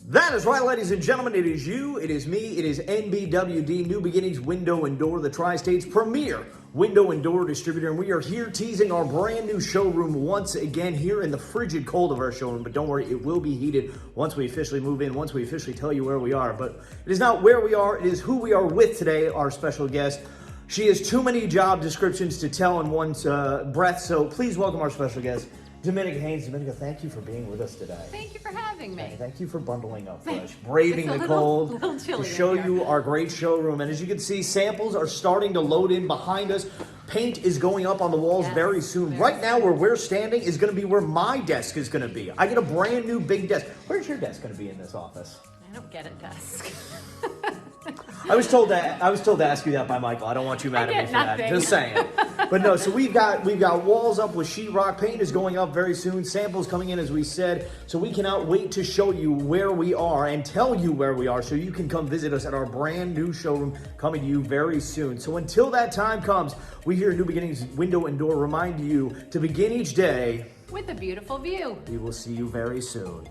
That is right, ladies and gentlemen. It is you, it is me, it is NBWD, New Beginnings Window and Door, the Tri-State's premier window and door distributor. And we are here teasing our brand new showroom once again here in the frigid cold of our showroom. But don't worry, it will be heated once we officially move in, once we officially tell you where we are. But it is not where we are, it is who we are with today, our special guest. She has too many job descriptions to tell in one breath, so please welcome our special guest, Dominica Haynes. Dominica, thank you for being with us today. Thank you for having me. Thank you for bundling up for us, braving the cold to show you our great showroom. And as you can see, samples are starting to load in behind us. Paint is going up on the walls very soon. Right now, where we're standing is going to be where my desk is going to be. I get a brand new big desk. Where's your desk going to be in this office? I don't get a desk. I was told to ask you that by Michael. I don't want you mad at me for that. Just saying. But no, so we've got walls up with sheetrock. Paint is going up very soon. Samples coming in, as we said. So we cannot wait to show you where we are and tell you where we are so you can come visit us at our brand new showroom coming to you very soon. So until that time comes, we here at New Beginnings Window and Door remind you to begin each day with a beautiful view. We will see you very soon.